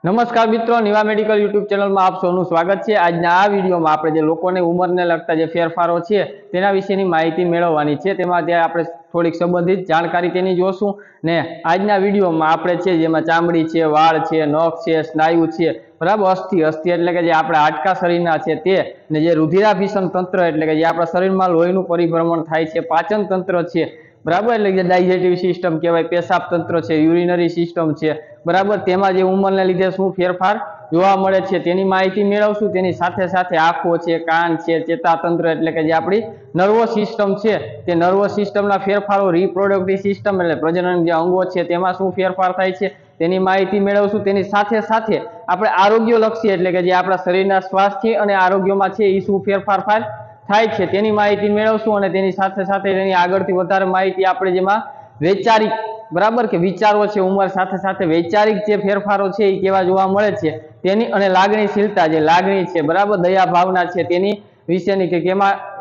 નમસ્કાર મિત્રો, Niva medical YouTube ચેનલમાં આપ સૌનું સ્વાગત છે। આજના આ વિડીયોમાં આપણે જે લોકોને ઉંમરને લગતા જે ફેરફારો છે તેના વિશેની માહિતી મેળવવાની છે। તેમાં જે આપણે થોડીક સંબંધિત જાણકારી તેની જોશું ને આજના વિડીયોમાં આપણે છે જેમાં ચામડી છે, વાળ છે, નખ છે, સ્નાયુ છે, બરાબર, અસ્થિ એટલે કે જે આપણા હાડકા શરીરના છે તે ને જે રુધિરાભિસરણ તંત્ર એટલે કે જે આપણા શરીરમાં લોહીનું પરિભ્રમણ થાય છે, પાચન તંત્ર છે, બરાબર, એટલે કે ડાયજેસ્ટિવ સિસ્ટમ કહેવાય, પેશાબ તંત્ર છે, યુરિનરી સિસ્ટમ છે, બરાબર, તેમાં જે ઉંમરને લીધે શું ફેરફાર જોવા મળે છે તેની માહિતી મેળવશું। તેની સાથે સાથે આંખો છે, કાન છે, ચેતાતંત્ર એટલે કે જે આપણી નર્વસ સિસ્ટમ છે તે નર્વસ સિસ્ટમના ફેરફારો, રિપ્રોડક્ટિવ સિસ્ટમ એટલે પ્રજનન જે અંગો છે તેમાં શું ફેરફાર થાય છે તેની માહિતી મેળવશું। તેની સાથે સાથે આપણે આરોગ્યલક્ષી એટલે કે જે આપણા શરીરના સ્વાસ્થ્ય અને આરોગ્યમાં છે એ શું ફેરફાર થાય છે તેની માહિતી મેળવશું। અને તેની સાથે સાથે તેની આગળથી વધારે માહિતી આપણે જેમાં વૈચારિક, બરાબર, કે વિચારો છે, ઉંમર સાથે સાથે વૈચારિક જે ફેરફારો છે એ કેવા જોવા મળે છે તેની, અને લાગણીશીલતા જે લાગણી છે, બરાબર, દયા ભાવના છે તેની વિશેની કે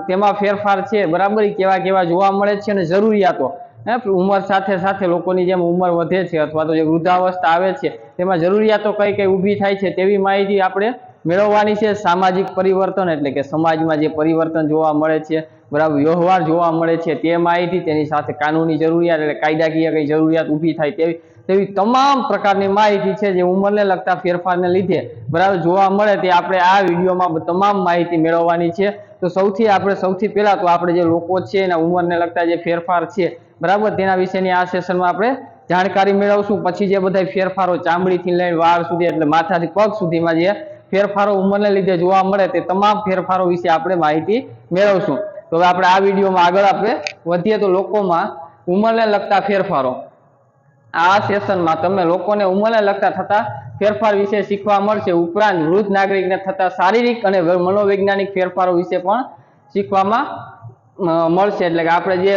તેમાં ફેરફાર છે, બરાબર, એ કેવા કેવા જોવા મળે છે। અને જરૂરિયાતો, ઉંમર સાથે સાથે લોકોની જેમ ઉંમર વધે છે અથવા તો જે વૃદ્ધાવસ્થા આવે છે તેમાં જરૂરિયાતો કઈ કઈ ઊભી થાય છે તેવી માહિતી આપણે મેળવવાની છે। સામાજિક પરિવર્તન એટલે કે સમાજમાં જે પરિવર્તન જોવા મળે છે, બરાબર, વ્યવહાર જોવા મળે છે તે માહિતી, તેની સાથે કાનૂની જરૂરિયાત એટલે કાયદાકીય કઈ જરૂરિયાત ઊભી થાય તેવી તમામ પ્રકારની માહિતી છે જે ઉંમરને લગતા ફેરફારને લીધે, બરાબર, જોવા મળે તે આપણે આ વિડીયોમાં તમામ માહિતી મેળવવાની છે। તો સૌથી પહેલા તો આપણે જે લોકો છે એના ઉંમરને લગતા જે ફેરફાર છે, બરાબર, તેના વિશેની આ સેશનમાં આપણે જાણકારી મેળવશું। પછી જે બધા ફેરફારો ચામડીથી લઈને વાળ સુધી એટલે માથાથી પગ સુધીમાં જે ફેરફારો ઉંમરને લીધે જોવા મળે તે તમામ ફેરફારો વિશે આપણે માહિતી મેળવશું। તો હવે આપણે આ વિડીયોમાં આગળ આપણે વધીએ તો લોકોમાં ઉંમરને લગતા ફેરફારો, આ સેશનમાં તમે લોકોને ઉંમરને લગતા થતા ફેરફાર વિશે શીખવા મળશે। ઉપરાંત વૃદ્ધ નાગરિકને થતા શારીરિક અને મનોવૈજ્ઞાનિક ફેરફારો વિશે પણ શીખવામાં મળશે। એટલે કે આપણે જે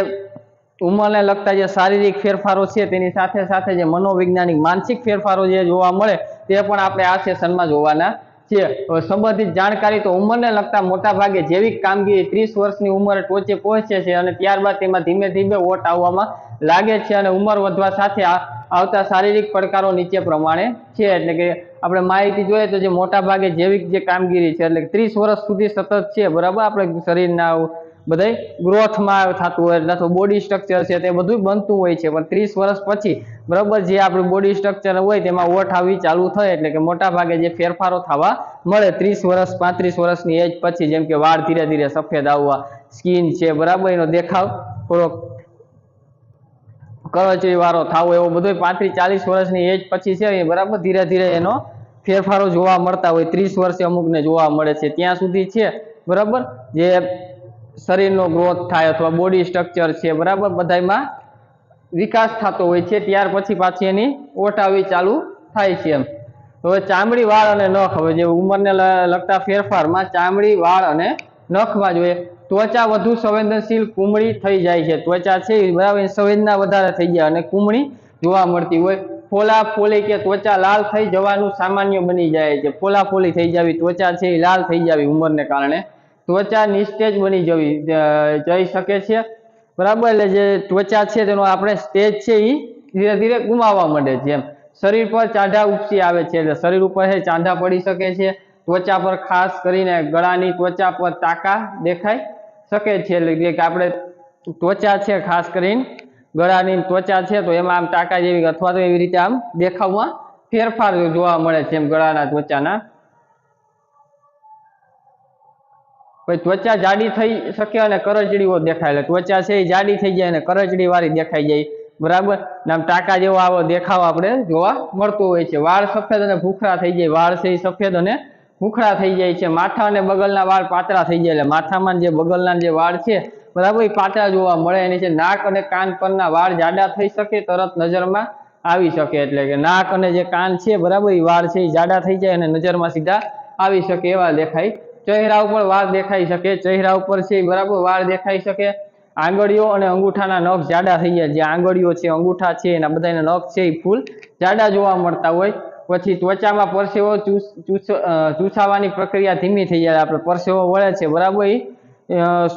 ઉંમરને લગતા જે શારીરિક ફેરફારો છે તેની સાથે સાથે જે મનોવૈજ્ઞાનિક માનસિક ફેરફારો જે જોવા મળે તે પણ આપણે આ સેશનમાં જોવાના છે। સંબંધિત જાણકારી તો ઉંમરને લગતા મોટા ભાગે જૈવિક કામગીરી 30 વર્ષની ઉંમરે ટોચે પહોંચે છે અને ત્યારબાદ તેમાં ધીમે ધીમે ઓટ આવવામાં લાગે છે અને ઉંમર વધવા સાથે આવતા શારીરિક પડકારો નીચે પ્રમાણે છે। એટલે કે આપણે માહિતી જોઈએ તો જે મોટા ભાગે જૈવિક જે કામગીરી છે એટલે 30 વર્ષ સુધી સતત છે, બરાબર, આપણે શરીરના બધા ગ્રોથમાં થતું હોય એટલે બોડી સ્ટ્રક્ચર છે તે બધું બનતું હોય છે, પણ 30 વર્ષ પછી, બરાબર, જે આપણું બોડી સ્ટ્રક્ચર હોય તેમાં ઓઠ આવવી ચાલુ થાય એટલે કે મોટા ભાગે જે ફેરફારો થવા મળે 30 વર્ષ 35 વર્ષની એજ પછી, જેમ કે વાળ ધીરે ધીરે સફેદ આવવા, સ્કિન છે, બરાબર, એનો દેખાવ થોડો કરચલી વાળો થાવો, એવો બધો 35-40 વર્ષની એજ પછી છે, બરાબર, ધીરે ધીરે એનો ફેરફારો જોવા મળતા હોય। 30 વર્ષે અમુકને જોવા મળે છે, ત્યાં સુધી છે, બરાબર, જે શરીરનો ગ્રોથ થાય અથવા બોડી સ્ટ્રક્ચર છે, બરાબર, બધામાં વિકાસ થતો હોય છે, ત્યાર પછી પાછી એની ઓટ આવવી ચાલુ થાય છે એમ। હવે ચામડી, વાળ અને નખ, હવે જે ઉંમરને લગતા ફેરફારમાં ચામડી, વાળ અને નખમાં જોઈએ ત્વચા વધુ સંવેદનશીલ કુમળી થઈ જાય છે, ત્વચા છે બરાબર સંવેદના વધારે થઈ જાય અને કુમળી જોવા મળતી હોય। ફોલા ફોલી કે ત્વચા લાલ થઈ જવાનું સામાન્ય બની જાય છે, ફોલા ફોલી થઈ જવી, ત્વચા છે એ લાલ થઈ જવી ઉંમરને કારણે, ત્વચા નિસ્તેજ બની જઈ શકે છે, બરાબર, એટલે જે ત્વચા છે તેનો આપણે સ્ટેજ છે એ ધીરે ધીરે ગુમાવવા માંડે છે એમ। શરીર પર ચાંદા ઉપસી આવે છે એટલે શરીર ઉપર ચાંદા પડી શકે છે, ત્વચા પર ખાસ કરીને ગળાની ત્વચા પર ટાંકા દેખાઈ શકે છે, એટલે કે આપણે ત્વચા છે ખાસ કરીને ગળાની ત્વચા છે તો એમાં આમ ટાંકા જેવી અથવા તો એવી રીતે આમ દેખાવમાં ફેરફાર જોવા મળે છે એમ ગળાના ત્વચાના। ત્વચા જાડી થઈ શકે અને કરચડીઓ દેખાય, એટલે ત્વચા છે એ જાડી થઈ જાય અને કરચડી વાળી દેખાઈ જાય, બરાબર, આમ ટાંકા જેવો આવો દેખાવ આપણે જોવા મળતો હોય છે। વાળ સફેદ અને ભૂખરા થઈ જાય, વાળ છે એ સફેદ અને ભૂખરા થઈ જાય છે। માથા અને બગલના વાળ પાતળા થઈ જાય, એટલે માથામાં જે બગલના જે વાળ છે, બરાબર, એ પાતળા જોવા મળે। એની છે નાક અને કાન પરના વાળ જાડા થઈ શકે, તરત નજરમાં આવી શકે, એટલે કે નાક અને જે કાન છે, બરાબર, એ વાળ છે એ જાડા થઈ જાય અને નજરમાં સીધા આવી શકે એવા દેખાય। ચહેરા ઉપર વાળ દેખાઈ શકે, ચહેરા ઉપર છે બરાબર વાળ દેખાઈ શકે। આંગળીઓ અને અંગૂઠાના નખ જાડા થઈ જાય, જે આંગળીઓ છે, અંગૂઠા છે, એના બધાના નખ છે એ ફૂલ જાડા જોવા મળતા હોય। પછી ત્વચામાં પરસેવો ચૂસાવાની પ્રક્રિયા ધીમી થઈ જાય, આપણે પરસેવો વળે છે, બરાબર, એ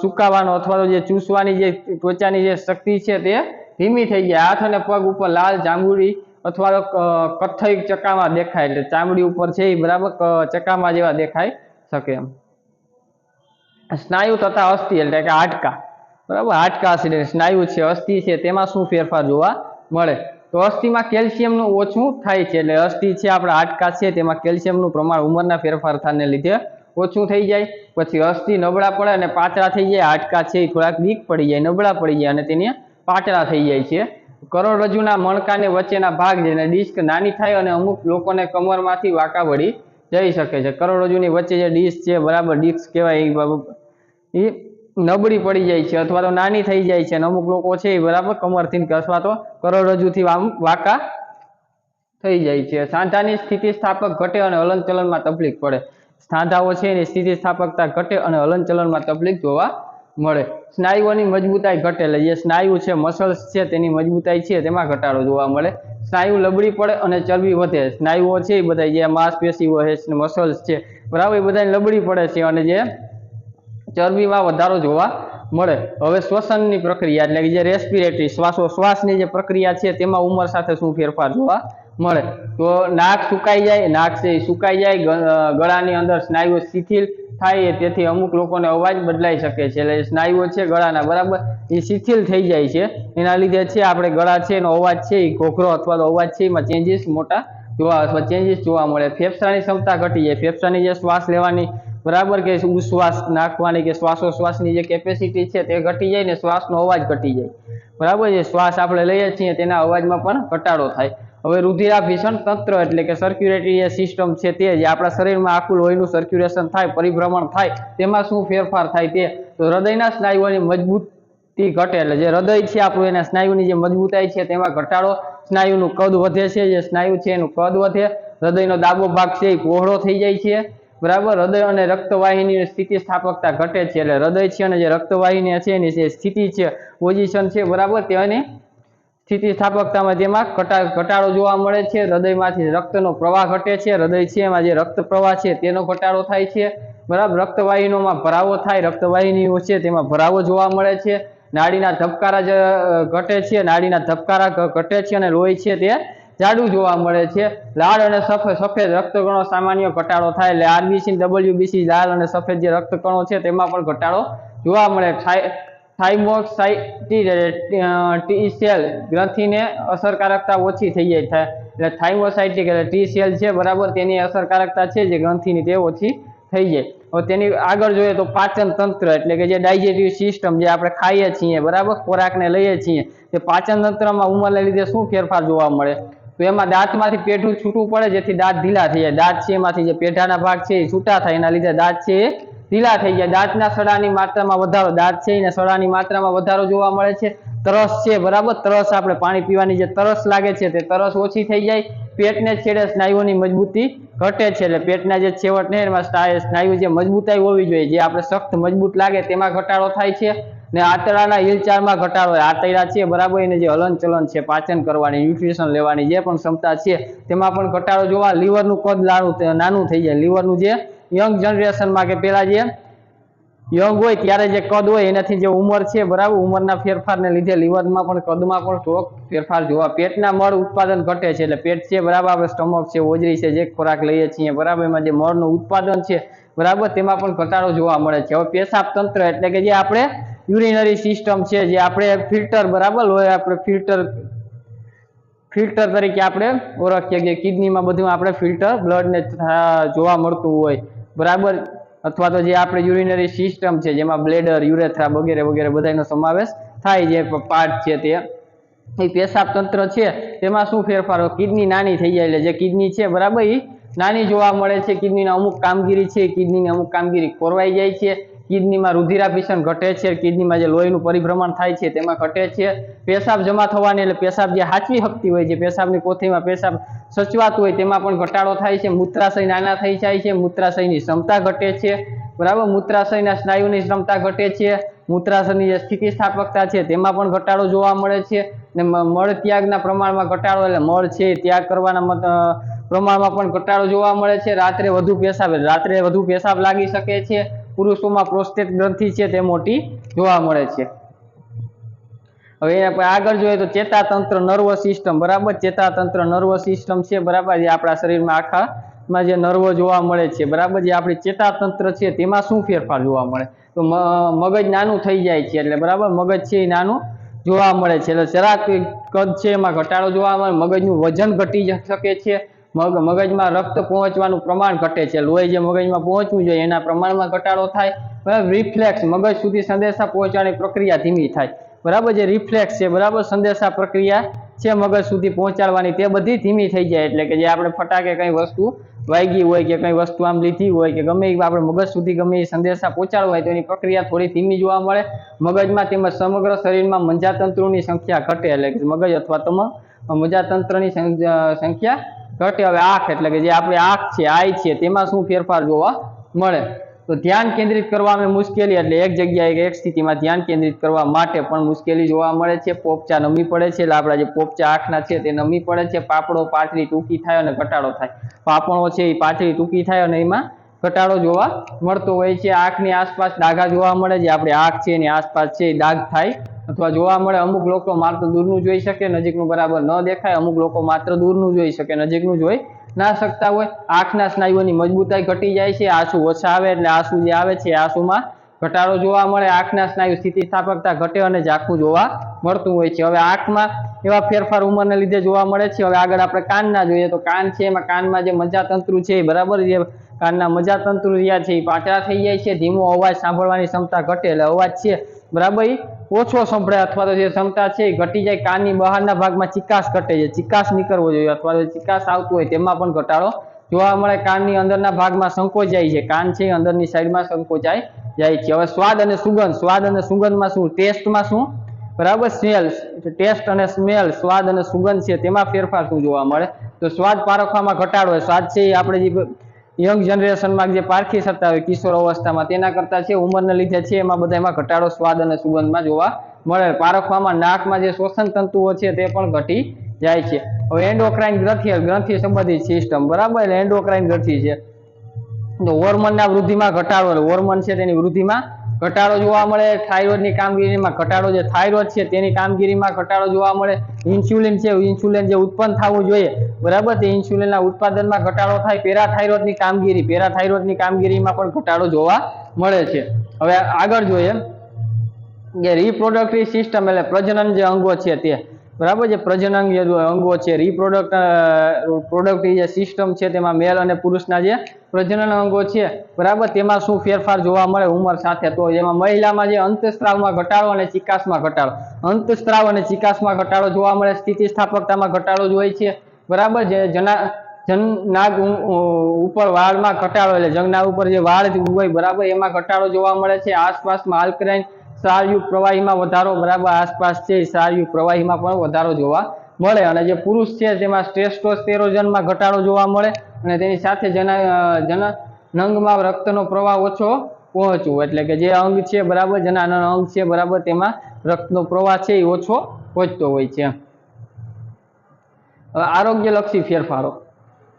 સુકાવાનો અથવા તો જે ચૂસવાની જે ત્વચાની જે શક્તિ છે તે ધીમી થઈ જાય। હાથ અને પગ ઉપર લાલ જાંબુડી અથવા તો કથ્થઈ ચકામાં દેખાય, એટલે ચામડી ઉપર છે એ બરાબર ચકામાં જેવા દેખાઈ શકે એમ. સ્નાયુ તથા અસ્થિ એટલે કે હાડકા, બરાબર, હાડકા સ્નાયુ છે, અસ્થિ છે, તેમાં શું ફેરફાર જોવા મળે? તો અસ્થિમાં કેલ્શિયમનું ઓછું થાય છે, એટલે અસ્થિ છે આપણા હાડકા છે તેમાં કેલ્શિયમનું પ્રમાણ ઉંમરના ફેરફાર થવાને લીધે ઓછું થઈ જાય. પછી અસ્થિ નબળા પડે અને પાતળા થઈ જાય, હાડકા છે એ થોડાક વીક પડી જાય, નબળા પડી જાય અને તેને પાતળા થઈ જાય છે. કરોડરજ્જુના મણકાને વચ્ચેના ભાગ જેને ડિસ્ક નાની થાય અને અમુક લોકોને કમરમાંથી વાંકા વળી જઈ શકે છે. કરોડરજ્જુની વચ્ચે જે ડિસ્ક છે, બરાબર, ડિસ્ક કહેવાય, એ નબળી પડી જાય છે અથવા તો નાની થઈ જાય છે અને અમુક લોકો છે એ બરાબર કમરથી અથવા તો કરોડરજ્જુથી વાંકા થઈ જાય છે. સાંધાની સ્થિતિસ્થાપક ઘટે અને હલનચલનમાં તકલીફ પડે. સાંધાઓ છે એની સ્થિતિસ્થાપકતા ઘટે અને હલનચલનમાં તકલીફ જોવા મળે. સ્નાયુઓની મજબૂતાઈ ઘટે, એટલે જે સ્નાયુ છે, મસલ્સ છે, તેની મજબૂતાઈ છે તેમાં ઘટાડો જોવા મળે. સ્નાયુ લબડી પડે અને ચરબી વધે. સ્નાયુઓ છે એ બધા જે માંસપેશીઓ છે, મસલ્સ છે, બરાબર, એ બધા લબડી પડે છે અને જે ચરબીમાં વધારો જોવા મળે. હવે શ્વસનની પ્રક્રિયા એટલે કે જે રેસ્પિરેટરી શ્વાસોશ્વાસની જે પ્રક્રિયા છે તેમાં ઉંમર સાથે શું ફેરફાર જોવા મળે? તો નાક સુકાઈ જાય, નાક છે એ સુકાઈ જાય, ગળાની અંદર સ્નાયુઓ શિથિલ થાય, તેથી અમુક લોકોને અવાજ બદલાઈ શકે છે. એટલે સ્નાયુઓ છે ગળાના, બરાબર, એ શિથિલ થઈ જાય છે, એના લીધે છે આપણે ગળા છે એનો અવાજ છે એ ઘોઘરો અથવા તો અવાજ છે એમાં ચેન્જીસ મોટા અથવા ચેન્જીસ જોવા મળે. ફેફસાની ક્ષમતા ઘટી જાય, ફેફસાની જે શ્વાસ લેવાની, બરાબર, કે ઉશ્વાસ નાખવાની કે શ્વાસોશ્વાસની જે કેપેસિટી છે તે ઘટી જાય ને શ્વાસનો અવાજ ઘટી જાય, બરાબર. જે શ્વાસ આપણે લઈએ છીએ તેના અવાજમાં પણ ઘટાડો થાય. હવે રુધિરાભિસરણ તંત્ર એટલે કે સર્ક્યુલેટરી સિસ્ટમ છે તે જે આપણા શરીરમાં આખું લોહીનું સર્ક્યુલેશન થાય, પરિભ્રમણ થાય, તેમાં શું ફેરફાર થાય તે? તો હૃદયના સ્નાયુઓની મજબૂતી ઘટે, એટલે જે હૃદય છે આપણું એના સ્નાયુની જે મજબૂતાઈ છે તેમાં ઘટાડો. સ્નાયુનું કદ વધે છે, જે સ્નાયુ છે એનું કદ વધે. હૃદયનો ડાબો ભાગ છે એ પહોળો થઈ જાય છે, બરાબર. હૃદય અને રક્તવાહિનીની સ્થિતિસ્થાપકતા ઘટે છે, એટલે હૃદય છે અને જે રક્તવાહિની છે એની જે સ્થિતિ છે, પોઝિશન છે, બરાબર, તેની સ્થિતિસ્થાપકતામાં તેમાં ઘટાડો જોવા મળે છે. હૃદયમાંથી રક્તનો પ્રવાહ ઘટે છે, હૃદય છે એમાં જે રક્ત પ્રવાહ છે તેનો ઘટાડો થાય છે, બરાબર. રક્તવાહિનીઓમાં ભરાવો થાય, રક્તવાહિનીઓ છે તેમાં ભરાવો જોવા મળે છે. નાડીના ધબકારા ઘટે છે, નાડીના ધબકારા ઘટે છે અને લોહી છે તે જાડું જોવા મળે છે. લાલ અને સફેદ રક્તકણો સામાન્ય ઘટાડો થાય, એટલે આરબીસી, ડબલ્યુબીસી, લાલ અને સફેદ જે રક્તકણો છે તેમાં પણ ઘટાડો જોવા મળે. ટી સેલ ગ્રંથિને અસરકારકતા ઓછી થઈ જાય છે, એટલે થાઇમોસાઇટિક એટલે ટી સેલ છે, બરાબર, તેની અસરકારકતા છે જે ગ્રંથિની તે ઓછી થઈ જાય. હવે તેની આગળ જોઈએ તો પાચન તંત્ર એટલે કે જે ડાયજેસ્ટિવ સિસ્ટમ, જે આપણે ખાઈએ છીએ, બરાબર, ખોરાકને લઈએ છીએ, તે પાચન તંત્રમાં ઉંમરને લીધે શું ફેરફાર જોવા મળે? તો એમાં દાંતમાંથી પેઢું છૂટું પડે, જેથી દાંત ઢીલા થઈ જાય. દાંત છે એમાંથી જે પેઢાના ભાગ છે એ છૂટા થાય, એના લીધે દાંત છે એ ઢીલા થઈ જાય. દાંતના સડાની માત્રામાં વધારો, દાંત છે એને સડાની માત્રામાં વધારો જોવા મળે છે. તરસ છે, બરાબર, તરસ આપણે પાણી પીવાની જે તરસ લાગે છે તે તરસ ઓછી થઈ જાય. પેટને છેડે સ્નાયુઓની મજબૂતી ઘટે છે, એટલે પેટના જે છેવટને એમાં સ્નાયુ જે મજબૂતાઈ હોવી જોઈએ, જે આપણે સખ્ત મજબૂત લાગે તેમાં ઘટાડો થાય છે. ને આંતરડાના હિલચાલમાં ઘટાડો, આંતરડા છે, બરાબર, એને જે હલનચલન છે, પાચન કરવાની, ન્યુટ્રિશન લેવાની જે પણ ક્ષમતા છે તેમાં પણ ઘટાડો જોવા. લીવરનું કદ નાનું થઈ જાય. લીવરનું જે યંગ જનરેશનમાં કે પેલા જે યંગ હોય ત્યારે જે કદ હોય એનાથી જે ઉંમર છે, બરાબર, ઉંમરના ફેરફારને લીધે લીવરમાં પણ કદમાં પણ થોડોક ફેરફાર જોવા. પેટના મળ ઉત્પાદન ઘટે છે, એટલે પેટ છે, બરાબર, આપણે સ્ટમક છે, હોજરી છે, જે ખોરાક લઈએ છીએ, બરાબર, એમાં જે મળનું ઉત્પાદન છે, બરાબર, તેમાં પણ ઘટાડો જોવા મળે છે. હવે પેશાબ તંત્ર એટલે કે જે આપણે યુરિનરી સિસ્ટમ છે, જે આપણે ફિલ્ટર, બરાબર, હોય આપણે ફિલ્ટર તરીકે આપણે ઓળખીએ કે કિડનીમાં બધું આપણે ફિલ્ટર બ્લડને જોવા મળતું હોય, બરાબર, અથવા તો જે આપણે યુરિનરી સિસ્ટમ છે જેમાં બ્લેડર, યુરેથ્રા વગેરે વગેરે બધાનો સમાવેશ થાય, જે પાર્ટ છે તે એ પેશાબ તંત્ર છે તેમાં શું ફેરફાર? કિડની નાની થઈ જાય, એટલે જે કિડની છે, બરાબર, એ નાની જોવા મળે છે. કિડનીની અમુક કામગીરી છે, કિડનીની અમુક કામગીરી ખોરવાઈ જાય છે. કિડનીમાં રુધિરાભિસરણ ઘટે છે, કિડનીમાં જે લોહીનું પરિભ્રમણ થાય છે તેમાં ઘટે છે. પેશાબ જમા થવાની એટલે પેશાબ જે હાચવી શકતી હોય, જે પેશાબની કોથળીમાં પેશાબ સચવાતું હોય તેમાં પણ ઘટાડો થાય છે. મૂત્રાશય નાના થઈ જાય છે, મૂત્રાશયની ક્ષમતા ઘટે છે, બરાબર, મૂત્રાશયના સ્નાયુની ક્ષમતા ઘટે છે. મૂત્રાશયની જે સ્થિતિસ્થાપકતા છે તેમાં પણ ઘટાડો જોવા મળે છે. ને મળ ત્યાગના પ્રમાણમાં ઘટાડો, એટલે મળ છે ત્યાગ કરવાના પ્રમાણમાં પણ ઘટાડો જોવા મળે છે. રાત્રે વધુ પેશાબ લાગી શકે છે. પુરુષોમાં પ્રોસ્ટેટ ગ્રંથિ છે તે મોટી જોવા મળે છે. હવે આગળ જોઈએ તો ચેતાતંત્ર નર્વસ સિસ્ટમ, બરાબર. ચેતાતંત્ર નર્વસ સિસ્ટમ છે, બરાબર, જે આપણા શરીરમાં આખામાં જે નર્વો જોવા મળે છે, બરાબર. જે આપણી ચેતાતંત્ર છે તેમાં શું ફેરફાર જોવા મળે? તો મગજ નાનું થઈ જાય છે, એટલે બરાબર મગજ છે એ નાનું જોવા મળે છે, એટલે જરાક કદ છે એમાં ઘટાડો જોવા મળે. મગજનું વજન ઘટી શકે છે, મગજમાં રક્ત પહોંચવાનું પ્રમાણ ઘટે છે, લોહી જે મગજમાં પહોંચવું જોઈએ એના પ્રમાણમાં ઘટાડો થાય, બરાબર. રિફ્લેક્સ, મગજ સુધી સંદેશા પહોંચવાની પ્રક્રિયા ધીમી થાય, બરાબર. જે રિફ્લેક્સ છે, બરાબર, સંદેશા પ્રક્રિયા છે મગજ સુધી પહોંચાડવાની, તે બધી ધીમી થઈ જાય. એટલે કે જે આપણે ફટાકે કઈ વસ્તુ વાગી હોય કે કઈ વસ્તુ આમ લીધી હોય કે ગમે આપણે મગજ સુધી ગમે એ સંદેશા પહોંચાડવા હોય તો એની પ્રક્રિયા થોડી ધીમી જોવા મળે મગજમાં. તેમજ સમગ્ર શરીરમાં મજ્જાતંતુની સંખ્યા ઘટે, એટલે કે મગજ અથવા તો મજ્જાતંત્રની સંખ્યા ઘટે. હવે આંખ, એટલે કે જે આપણી આંખ છે, આઈ છે, તેમાં શું ફેરફાર જોવા મળે? તો ધ્યાન કેન્દ્રિત કરવામાં મુશ્કેલી, એટલે એક જગ્યાએ એક સ્થિતિમાં ધ્યાન કેન્દ્રિત કરવા માટે પણ મુશ્કેલી જોવા મળે છે. પોપચા નમી પડે છે, એટલે આપણા જે પોપચા આંખના છે તે નમી પડે છે. પાપડો પાતળી ટૂંકી થાય અને ઘટાડો થાય, પાપણો છે એ પાતળી ટૂંકી થાય અને એમાં ઘટાડો જોવા મળતો હોય છે. આંખની આસપાસ ડાઘા જોવા મળે, જે આપણી આંખ છે એની આસપાસ છે એ ડાઘ થાય અથવા જોવા મળે. અમુક લોકો માત્ર દૂરનું જોઈ શકે, નજીકનું બરાબર ન દેખાય. અમુક લોકો માત્ર દૂરનું જોઈ શકે, નજીકનું જોઈ ના શકતા હોય. આંખના સ્નાયુઓની મજબૂતાઈ ઘટી જાય છે, આંસુ ઓછા આવે, એટલે આંસુ જે આવે છે આંસુમાં ઘટાડો જોવા મળે. આંખના સ્નાયુ સ્થિતિસ્થાપકતા ઘટે અને ઝાંખું જોવા મળતું હોય છે. હવે આંખમાં એવા ફેરફાર ઉંમરને લીધે જોવા મળે છે. હવે આગળ આપણે કાનના જોઈએ તો કાન છે, એમાં કાનમાં જે મજ્જાતંતુ છે, બરાબર, જે કાનના મજ્જાતંતુ રહ્યા છે એ પાતળા થઈ જાય છે. ધીમો અવાજ સાંભળવાની ક્ષમતા ઘટે, એટલે અવાજ છે, બરાબર, એ ઓછો સંભળાય અથવા તો જે ક્ષમતા છે એ ઘટી જાય. કાનની બહારના ભાગમાં ચિકાસ ઘટે છે, ચિકાસ નીકળવો જોઈએ અથવા તો ચિકાસ આવતું હોય તેમાં પણ ઘટાડો જોવા મળે. કાનની અંદરના ભાગમાં સંકોચાય છે, કાન છે અંદરની સાઈડમાં સંકોચાઈ જાય છે. હવે સ્વાદ અને સુગંધ, સ્વાદ અને સુગંધમાં શું? ટેસ્ટમાં શું? બરાબર, સ્મેલ, ટેસ્ટ અને સ્મેલ, સ્વાદ અને સુગંધ છે તેમાં ફેરફાર શું જોવા મળે? તો સ્વાદ પારખવામાં ઘટાડો. સ્વાદ છે એ આપણે જે યંગ જનરેશનમાં જે પારખી શકતા હોય કિશોર અવસ્થામાં, તેના કરતાં છે ઉંમરને લીધે છે એમાં બધામાં ઘટાડો સ્વાદ અને સુગંધમાં જોવા મળે. પારખવામાં નાકમાં જે શ્વસન તંતુઓ છે તે પણ ઘટી જાય છે. હવે એન્ડોક્રાઇન ગ્રંથિ સંબંધિત સિસ્ટમ, બરાબર, એન્ડોક્રાઇન ગ્રંથિ છે તો હોર્મોનના વૃદ્ધિમાં ઘટાડો, હોર્મોન છે તેની વૃદ્ધિમાં ઘટાડો જોવા મળે. થાઇરોઇડની કામગીરીમાં ઘટાડો, જે થાઇરોઇડ છે તેની કામગીરીમાં ઘટાડો જોવા મળે. ઇન્સ્યુલિન છે, ઇન્સ્યુલિન જે ઉત્પન્ન થવું જોઈએ, બરાબર, તે ઇન્સ્યુલિનના ઉત્પાદનમાં ઘટાડો થાય. પેરાથાઇરોઇડની કામગીરી, પેરાથાઇરોઇડની કામગીરીમાં પણ ઘટાડો જોવા મળે છે. હવે આગળ જોઈએ કે રિપ્રોડક્ટિવ સિસ્ટમ, એટલે પ્રજનન જે અંગો છે તે, બરાબર, જે પ્રજનન અંગો છે, પ્રોડક્ટિવ જે સિસ્ટમ છે તેમાં મેલ અને પુરુષના જે પ્રજનન અંગો છે, બરાબર, તેમાં શું ફેરફાર જોવા મળે ઉંમર સાથે? તો એમાં મહિલામાં જે અંતસ્ત્રાવમાં ઘટાડો અને ચિકાસમાં ઘટાડો, અંતસ્ત્રાવ અને ચિકાસમાં ઘટાડો જોવા મળે. સ્થિતિસ્થાપકતામાં ઘટાડો જ હોય છે, બરાબર. જે જનનાગ ઉપર વાળમાં ઘટાડો, એટલે જંગના ઉપર જે વાળ હોય, બરાબર, એમાં ઘટાડો જોવા મળે છે. આસપાસમાં આલ્કલાઇન ક્ષારયુક્ત પ્રવાહીમાં વધારો, બરાબર, આસપાસ છે ક્ષારયુક્ત પ્રવાહીમાં પણ વધારો જોવા મળે. અને જે પુરુષ છે તેમાં ટેસ્ટોસ્ટેરોનમાં ઘટાડો જોવા મળે અને તેની સાથે જનનાંગમાં રક્તનો પ્રવાહ ઓછો પહોંચવો, એટલે કે જે અંગ છે, બરાબર, જનાનન અંગ છે, બરાબર, તેમાં રક્તનો પ્રવાહ છે એ ઓછો પહોંચતો હોય છે. આરોગ્યલક્ષી ફેરફારો,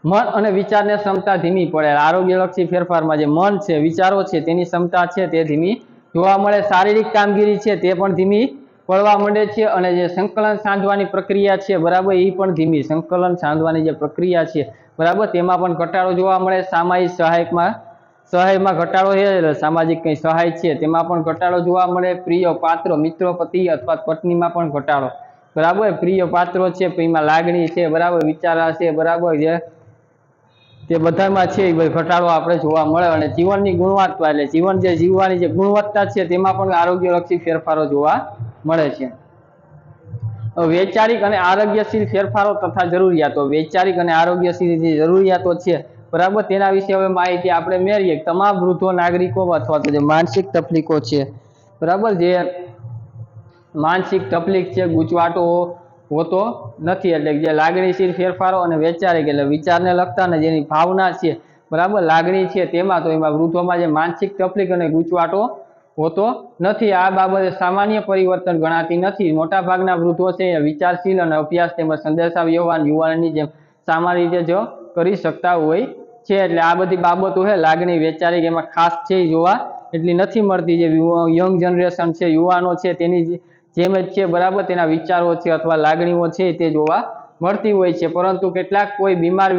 મન અને વિચારની ક્ષમતા ધીમી પડે. આરોગ્યલક્ષી ફેરફારમાં જે મન છે, વિચારો છે, તેની ક્ષમતા છે તે ધીમી જોવા મળે. શારીરિક કામગીરી છે તે પણ ધીમી પડવા માંડે છે અને જે સંકલન સાધવાની પ્રક્રિયા છે, બરાબર, એ પણ ધીમી, સંકલન સાધવાની જે પ્રક્રિયા છે, બરાબર, તેમાં પણ ઘટાડો જોવા મળે. સામાયિક સહાયમાં ઘટાડો છે, સામાજિક કઈ સહાય છે તેમાં પણ ઘટાડો જોવા મળે. પ્રિય પાત્ર, મિત્ર, પતિ અથવા પત્નીમાં પણ ઘટાડો, બરાબર. પ્રિય પાત્રો છે, એમાં લાગણી છે, બરાબર, વિચારા છે, બરાબર, જે તે બધામાં છે એ ઘટાડો આપણે જોવા મળે. અને જીવનની ગુણવત્તા, એટલે જીવન જે જીવવાની જે ગુણવત્તા છે તેમાં પણ આરોગ્યલક્ષી ફેરફારો જોવા મળે છે. વૈચારિક અને આરોગ્યશીલ ફેરફારો તથા જરૂરિયાતો, વૈચારિક અને આરોગ્યશીલ જે જરૂરિયાતો છે, બરાબર, તેના વિશે હવે માહિતી આપણે મેળવીએ. તમામ વૃદ્ધો નાગરિકો અથવા તો જે માનસિક તકલીફો છે, બરાબર, જે માનસિક તકલીફ છે, ગૂંચવાટો હોતો નથી, એટલે જે લાગણીશીલ ફેરફારો અને વૈચારિક, એટલે વિચારને લગતા અને જેની ભાવના છે, બરાબર, લાગણી છે તેમાં, તો એમાં વૃદ્ધોમાં જે માનસિક તકલીફ અને ગૂંચવાટો હોતો નથી. આ બાબતે સામાન્ય પરિવર્તન ગણાતી નથી. મોટા ભાગના વૃદ્ધો છે એ વિચારશીલ અને અભ્યાસ તેમજ સંદેશા વ્યવહાર યુવાનની જેમ સામાન્ય રીતે જો કરી શકતા હોય છે. એટલે આ બધી બાબતો છે, લાગણી, વૈચારિક, એમાં ખાસ છે જોવા એટલી નથી મળતી. જે યંગ જનરેશન છે, યુવાનો છે, તેની જેમ જ છે બરાબર તેના વિચારો છે અથવા લાગણીઓ છે તે જોવા મળતી હોય છે, પરંતુ કેટલાક કોઈ બીમાર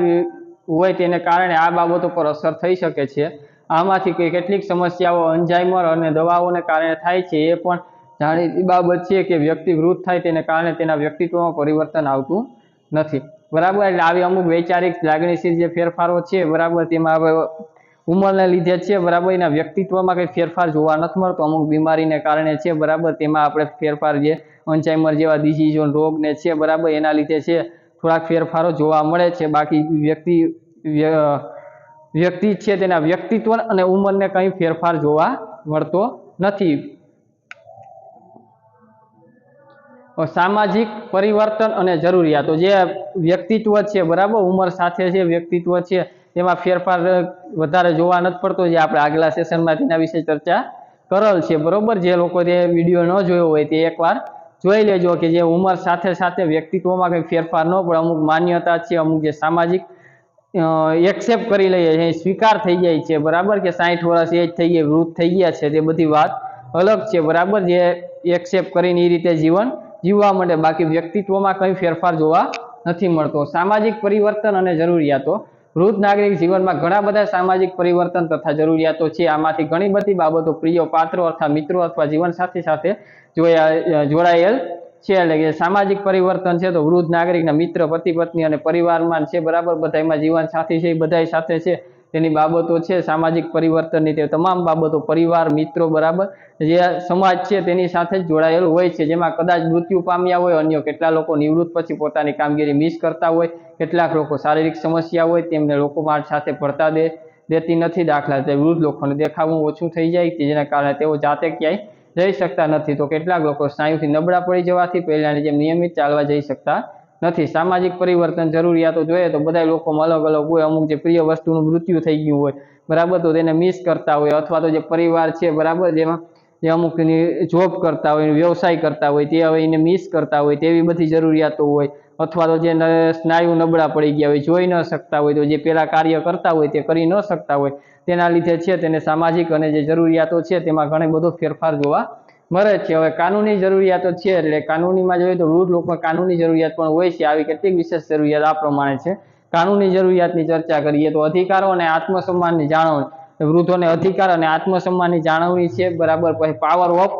હોય તેને કારણે આ બાબતો પર અસર થઈ શકે છે। આમાંથી કેટલીક સમસ્યાઓ અલ્ઝાઇમર અને દવાઓને કારણે થાય છે। એ પણ જાણીતી બાબત છે કે વ્યક્તિ વૃદ્ધ થાય તેને કારણે તેના વ્યક્તિત્વમાં પરિવર્તન આવતું નથી, બરાબર। એટલે આવી અમુક વૈચારિક લાગણીશીલ જે ફેરફારો છે બરાબર તેમાં હવે ઉંમરને લીધે છે બરાબર એના વ્યક્તિત્વમાં કંઈ ફેરફાર જોવા નથી મળતો, અમુક બીમારીને કારણે છે બરાબર તેમાં આપણે ફેરફાર જે અલ્ઝાઇમર જેવા ડિઝીઝો રોગને છે બરાબર એના લીધે છે થોડાક ફેરફારો જોવા મળે છે। બાકી વ્યક્તિ છે તેના વ્યક્તિત્વ અને ઉંમરને કંઈ ફેરફાર જોવા મળતો નથી। સામાજિક પરિવર્તન અને જરૂરિયાતો, જે વ્યક્તિત્વ છે બરાબર ઉંમર સાથે જે વ્યક્તિત્વ છે તેમાં ફેરફાર વધારે જોવા નથી પડતો, જે આપણે આગલા સેશનમાં તેના વિશે ચર્ચા કરેલ છે બરોબર। જે લોકો તે વિડીયો ન જોયો હોય તે એકવાર જોઈ લેજો કે જે ઉંમર સાથે સાથે વ્યક્તિત્વમાં કંઈ ફેરફાર ન પડે, અમુક માન્યતા છે, અમુક જે સામાજિક એક્સેપ્ટ કરી લઈએ છે, સ્વીકાર થઈ જાય છે બરાબર કે 60 વર્ષ એજ થઈ ગઈ, વૃદ્ધ થઈ ગયા છે, તે બધી વાત અલગ છે બરાબર, જે એક્સેપ્ટ કરીને એ રીતે જીવન જીવવા માટે, બાકી વ્યક્તિત્વમાં કંઈ ફેરફાર જોવા નથી મળતો। સામાજિક પરિવર્તન અને જરૂરિયાતો, વૃદ્ધ નાગરિક જીવનમાં ઘણા બધા સામાજિક પરિવર્તન તથા જરૂરિયાતો છે। આમાંથી ઘણી બધી બાબતો પ્રિય પાત્રો અથવા મિત્રો અથવા જીવનસાથી સાથે જોડાયેલ છે। એટલે કે સામાજિક પરિવર્તન છે તો વૃદ્ધ નાગરિકના મિત્ર, પતિ પત્ની અને પરિવારમાં છે બરાબર, બધામાં જીવનસાથી છે એ બધા સાથે છે તેની બાબતો છે સામાજિક પરિવર્તનની, તે તમામ બાબતો પરિવાર, મિત્રો બરાબર જે સમાજ છે તેની સાથે જ જોડાયેલું હોય છે। જેમાં કદાચ મૃત્યુ પામ્યા હોય, અન્ય કેટલા લોકો નિવૃત્ત પછી પોતાની કામગીરી મિસ કરતા હોય, કેટલાક લોકો શારીરિક સમસ્યા હોય તેમને લોકો સાથે ભળતા દેતી નથી, દાખલા તરીકે વૃદ્ધ લોકોને દેખાવું ઓછું થઈ જાય જેના કારણે તેઓ જાતે ક્યાંય જઈ શકતા નથી, તો કેટલાક લોકો સ્નાયુથી નબળા પડી જવાથી પહેલાની જેમ નિયમિત ચાલવા જઈ શકતા નથી। સામાજિક પરિવર્તન જરૂરિયાતો જોઈએ તો બધા લોકોમાં અલગ અલગ હોય, અમુક જે પ્રિય વસ્તુનું મૃત્યુ થઈ ગયું હોય બરાબર તો તેને મિસ કરતા હોય, અથવા તો જે પરિવાર છે બરાબર જેમાં જે અમુકની જોબ કરતા હોય, વ્યવસાય કરતા હોય તે હવે એને મિસ કરતા હોય, તેવી બધી જરૂરિયાતો હોય, અથવા તો જે સ્નાયુ નબળા પડી ગયા હોય, જોઈ ન શકતા હોય, તો જે પેલા કાર્ય કરતા હોય તે કરી ન શકતા હોય, તેના લીધે છે તેને સામાજિક અને જે જરૂરિયાતો છે તેમાં ઘણો બધો ફેરફાર જોવા મળે છે। હવે કાનૂની જરૂરિયાતો છે, એટલે કાનૂનીમાં જોઈએ તો વૃદ્ધ લોકોમાં કાનૂની જરૂરિયાત પણ હોય છે। આવી કેટલીક વિશેષ જરૂરિયાત આ પ્રમાણે છે। કાનૂની જરૂરિયાતની ચર્ચા કરીએ તો અધિકારો અને આત્મસન્માનની જાળવણી, વૃદ્ધોને અધિકાર અને આત્મસન્માનની જાળવણી છે બરાબર। પછી પાવર ઓફ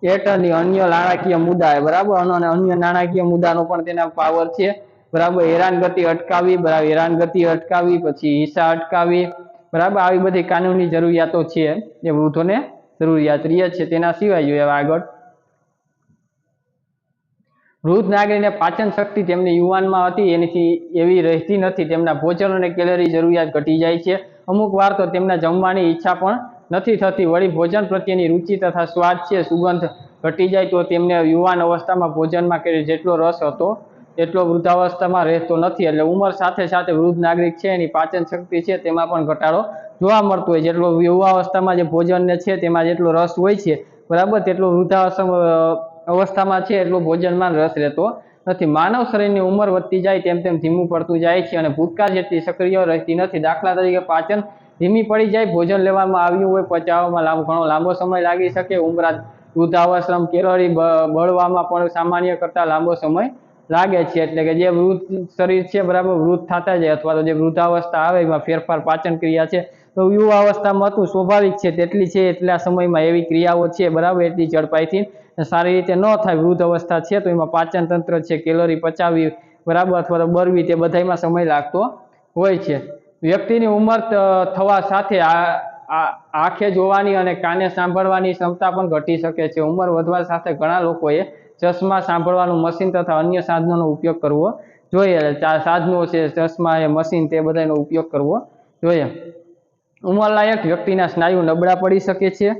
એટર્ની, અન્ય નાણાકીય મુદ્દા બરાબર, અને અન્ય નાણાકીય મુદ્દાનો પણ તેના પાવર છે બરાબર। હેરાનગતિ અટકાવવી બરાબર, હેરાનગતિ અટકાવવી, પછી હિંસા અટકાવવી બરાબર, આવી બધી કાનૂની જરૂરિયાતો છે જે વૃદ્ધોને જરૂરિયાત રહે છે। તેના સિવાય જોઈએ આગળ, વૃદ્ધ નાગરિકને પાચન શક્તિ તેમની યુવાનમાં હતી એનાથી એવી રહેતી નથી, તેમના ભોજન અને કેલરી જરૂરિયાત ઘટી જાય છે, અમુક વાર તો તેમના જમવાની ઈચ્છા પણ નથી થતી, વળી ભોજન પ્રત્યેની રુચિ તથા સ્વાદ છે સુગંધ ઘટી જાય તો તેમને યુવાન અવસ્થામાં ભોજનમાં જેટલો રસ હતો એટલો વૃદ્ધાવસ્થામાં રહેતો નથી। એટલે ઉંમર સાથે સાથે વૃદ્ધ નાગરિક છે એની પાચન શક્તિ છે તેમાં પણ ઘટાડો જોવા મળતો હોય, જેટલો યુવાવસ્થામાં જે ભોજનને છે તેમાં જેટલો રસ હોય છે બરાબર, તેટલો વૃદ્ધાવસ્થામાં છે એટલો ભોજનમાં રસ રહેતો નથી। માનવ શરીરની ઉંમર વધતી જાય તેમ તેમ ધીમું પડતું જાય છે અને ભૂતકાળ જેટલી સક્રિય રહેતી નથી, દાખલા તરીકે પાચન ધીમી પડી જાય, ભોજન લેવામાં આવ્યું હોય પચાવવામાં ઘણો લાંબો સમય લાગી શકે, વૃદ્ધાવસ્થામાં કેલરી બળવામાં પણ સામાન્ય કરતાં લાંબો સમય લાગે છે। એટલે કે જે વૃદ્ધ શરીર છે બરાબર વૃદ્ધ થતા જાય અથવા તો જે વૃદ્ધાવસ્થા આવે એમાં ફેરફાર પાચન ક્રિયા છે તો યુવાવસ્થામાં હતું સ્વાભાવિક છે તેટલી છે એટલા સમયમાં એવી ક્રિયાઓ છે બરાબર એટલી ઝડપાઈથી સારી રીતે ન થાય, વૃદ્ધ અવસ્થા છે તો એમાં પાચન તંત્ર છે, કેલરી પચાવવી બરાબર અથવા તો બળવી, તે બધામાં સમય લાગતો હોય છે। વ્યક્તિની ઉંમર થવા સાથે આંખે જોવાની અને કાને સાંભળવાની ક્ષમતા પણ ઘટી શકે છે। ઉંમર વધવા સાથે ઘણા લોકોએ ચશ્મા, સાંભળવાનું મશીન તથા અન્ય સાધનોનો ઉપયોગ કરવો જોઈએ, સાધનો છે ચશ્મા મશીન તે બધાનો ઉપયોગ કરવો જોઈએ। ઉંમરલાયક વ્યક્તિના સ્નાયુ નબળા પડી શકે છે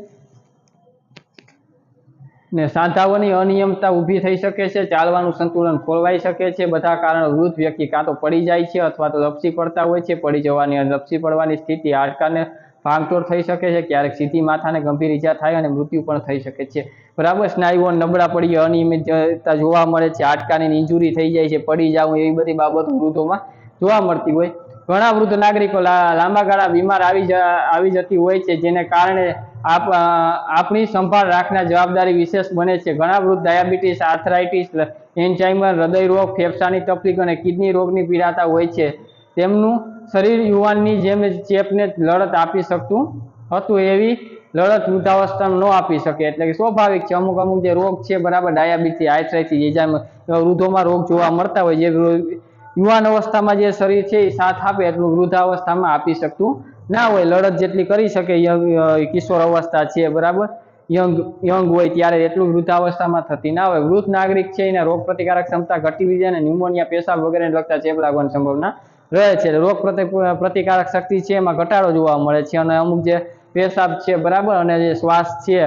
ને સાંધાઓની અનિયમિતતા ઊભી થઈ શકે છે, ચાલવાનું સંતુલન ખોરવાઈ શકે છે, બધા કારણો વૃદ્ધ વ્યક્તિ કાં તો પડી જાય છે અથવા તો લપસી પડતા હોય છે, પડી જવાની અને લપસી પડવાની સ્થિતિ હાડકાને ભાંગતોડ થઈ શકે છે, ક્યારેક સીધી માથાને ગંભીર ઈજા થાય અને મૃત્યુ પણ થઈ શકે છે બરાબર। સ્નાયુઓ નબળા પડી અનિયમિતતા જોવા મળે છે, હાડકાની ઇન્જુરી થઈ જાય છે, પડી જવું એવી બધી બાબતો વૃદ્ધોમાં જોવા મળતી હોય ઘણા વૃદ્ધ નાગરિકો લાંબા ગાળા બીમાર આવી જતી હોય છે, જેને કારણે આપણી સંભાળ રાખનાર જવાબદારી વિશેષ બને છે. ઘણા વૃદ્ધ ડાયાબિટીસ, આર્થરાઇટિસ, એલ્ઝાઇમર, હૃદય રોગ, ફેફસાની તકલીફ અને કિડની રોગની પીડાતા હોય છે. તેમનું શરીર યુવાનની જેમ ચેપને લડત આપી શકતું હતું, એવી લડત વૃદ્ધાવસ્થામાં ન આપી શકે. એટલે કે સ્વાભાવિક છે, અમુક જે રોગ છે બરાબર, ડાયાબિટીસ, આર્થરાઇટિસ, એલ્ઝાઇમર, વૃદ્ધોમાં રોગ જોવા મળતા હોય. જે યુવાન અવસ્થામાં જે શરીર છે એ સાથ આપે એટલું વૃદ્ધાવસ્થામાં આપી શકતું ના હોય. લડત જેટલી કરી શકે કિશોર અવસ્થા છે બરાબર, યંગ હોય ત્યારે એટલું વૃદ્ધાવસ્થામાં થતી ના હોય. વૃદ્ધ નાગરિક છે એને રોગ પ્રતિકારક ક્ષમતા ઘટી જાય અને ન્યુમોનિયા, પેશાબ વગેરેને લગતા ચેપ લાગવાની સંભાવના રહે છે. રોગ પ્રતિકારક શક્તિ છે એમાં ઘટાડો જોવા મળે છે, અને અમુક જે પેશાબ છે બરાબર અને જે શ્વાસ છે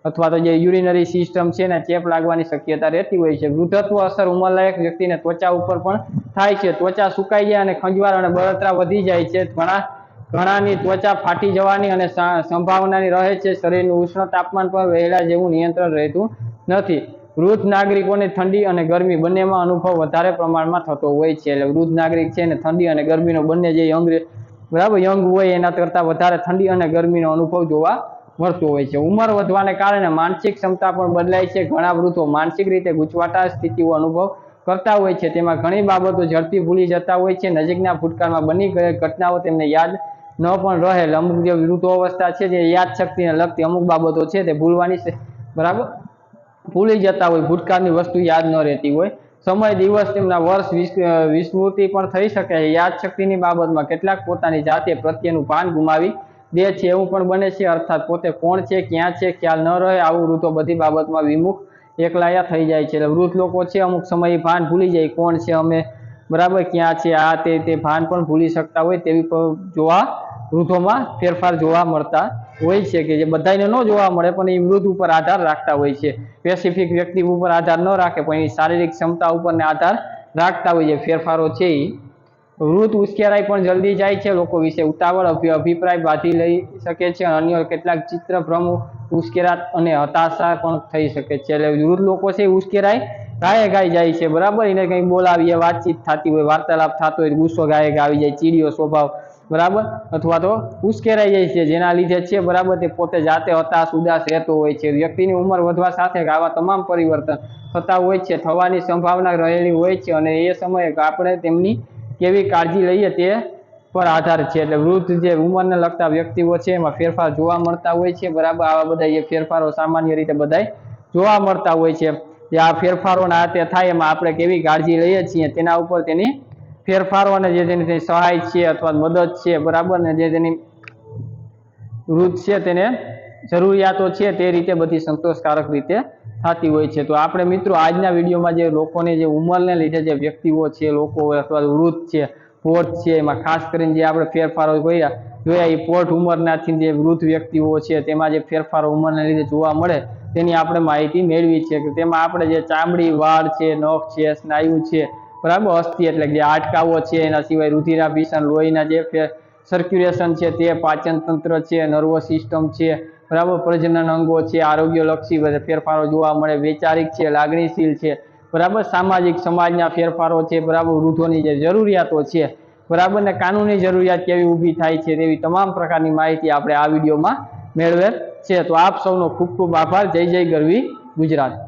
અથવા તો જે યુરિનરી સિસ્ટમ છે ને ચેપ લાગવાની શક્યતા રહેતી હોય છે. વૃદ્ધત્વ અસર ઉંમરલાયક વ્યક્તિને ત્વચા ઉપર પણ થાય છે. ત્વચા સુકાઈ જાય અને ખંજવાળ અને બળતરા વધી જાય છે. ઘણાની ત્વચા ફાટી જવાની અને સંભાવનાની રહે છે. શરીરનું ઉષ્ણ તાપમાન પર વહેલા જેવું નિયંત્રણ રહેતું નથી. વૃદ્ધ નાગરિકોને ઠંડી અને ગરમી બંનેમાં અનુભવ વધારે પ્રમાણમાં થતો હોય છે. એટલે વૃદ્ધ નાગરિક છે ને ઠંડી અને ગરમીનો બંને જે યંગ હોય એના કરતાં વધારે ઠંડી અને ગરમીનો અનુભવ જોવા મળતો હોય છે. ઉંમર વધવાને કારણે માનસિક ક્ષમતા પણ બદલાય છે. ઘણા વૃદ્ધો માનસિક રીતે ગૂંચવાટા સ્થિતિઓ અનુભવ કરતા હોય છે. તેમાં ઘણી બાબતો ઝડપી ભૂલી જતા હોય છે. નજીકના ભૂતકાળમાં બની ગયેલ ઘટનાઓ તેમને યાદ ન પણ રહે. અમુક જે વૃદ્ધાવસ્થા છે જે યાદશક્તિને લગતી અમુક બાબતો છે તે ભૂલવાની બરાબર ભૂલી જતા હોય, ભૂતકાળની વસ્તુ યાદ ન રહેતી હોય. સમય, દિવસ, તેમના વર્ષ વિસ્મૃતિ પણ થઈ શકે છે. યાદશક્તિની બાબતમાં કેટલાક પોતાની જાતે પ્રત્યેનું ભાન ગુમાવી દે છે એવું પણ બને છે, અર્થાત પોતે કોણ છે, ક્યાં છે ખ્યાલ ન રહે. આવું વૃદ્ધો બધી બાબતમાં વિમુખ, એકલાયા થઈ જાય છે. એટલે વૃદ્ધ લોકો છે અમુક સમયે ભાન ભૂલી જાય, કોણ છે અમે બરાબર, ક્યાં છે, આ તે ભાન પણ ભૂલી શકતા હોય. તેવી વૃદ્ધોમાં ફેરફાર જોવા મળતા હોય છે, કે જે બધાને ન જોવા મળે પણ એ વૃદ્ધ ઉપર આધાર રાખતા હોય છે. સ્પેસિફિક વ્યક્તિ ઉપર આધાર ન રાખે પણ એ શારીરિક ક્ષમતા ઉપરને આધાર રાખતા હોય છે. ફેરફારો છે એ વૃદ્ધ ઉશ્કેરાઈ પણ જલ્દી જાય છે. લોકો વિશે ઉતાવળ અભિપ્રાય બાંધી લઈ શકે છે. અન્ય કેટલાક ચિત્ર, ભ્રમ, ઉશ્કેરાટ અને હતાશા પણ થઈ શકે છે. એટલે વૃદ્ધ લોકો છે ઉશ્કેરાઈ ગાય જાય છે બરાબર. એને કંઈ બોલાવીએ, વાતચીત થતી હોય, વાર્તાલાપ થતો હોય, ગુસ્સો આવી જાય, ચીડિયો સ્વભાવ બરાબર, અથવા તો ઉશ્કેરાઈ જાય છે, જેના લીધે છે બરાબર તે પોતે જાતે હતાશ, ઉદાસ રહેતો હોય છે. વ્યક્તિની ઉંમર વધવા સાથે આવા તમામ પરિવર્તન થતા હોય છે, થવાની સંભાવના રહેલી હોય છે, અને એ સમયે આપણે તેમની કેવી કાળજી લઈએ તે પર આધાર છે. એટલે વૃદ્ધ જે ઉંમરને લગતા વ્યક્તિઓ છે એમાં ફેરફાર જોવા મળતા હોય છે બરાબર. આવા બધા એ ફેરફારો સામાન્ય રીતે બધા જોવા મળતા હોય છે. જે આ ફેરફારોના હાથે થાય એમાં આપણે કેવી કાળજી લઈએ છીએ તેના ઉપર તેની ફેરફારો અને જે તેની સહાય છે અથવા મદદ છે બરાબર, ને જે તેની વૃદ્ધ છે તેને જરૂરિયાતો છે તે રીતે બધી સંતોષકારક રીતે થતી હોય છે. તો આપણે મિત્રો આજના વિડીયોમાં જે લોકોને જે ઉંમરને લીધે જે વ્યક્તિઓ છે, લોકો અથવા વૃદ્ધ છે, પોર્ટ છે, એમાં ખાસ કરીને જે આપણે ફેરફારો જોયા એ પોર્ટ ઉંમરનાથી જે વૃદ્ધ વ્યક્તિઓ છે તેમાં જે ફેરફારો ઉંમરને લીધે જોવા મળે તેની આપણે માહિતી મેળવી છે. કે તેમાં આપણે જે ચામડી, વાળ છે, નખ છે, સ્નાયુ છે બરાબર, અસ્થિ એટલે જે હાડકાઓ છે, એના સિવાય રુધિરાભિસરણ, લોહીના જે સર્ક્યુલેશન છે તે, પાચન તંત્ર છે, નર્વસ સિસ્ટમ છે બરાબર, પ્રજનન અંગો છે, આરોગ્યલક્ષી ફેરફારો જોવા મળે, વૈચારિક છે, લાગણીશીલ છે બરાબર, સામાજિક સમાજના ફેરફારો છે બરાબર, વૃદ્ધોની જે જરૂરિયાતો છે બરાબર, ને કાનૂની જરૂરિયાત કેવી ઊભી થાય છે તેવી તમામ પ્રકારની માહિતી આપણે આ વિડીયોમાં મેળવેલ છે. તો આપ સૌનો ખૂબ ખૂબ આભાર. જય જય ગરવી ગુજરાત.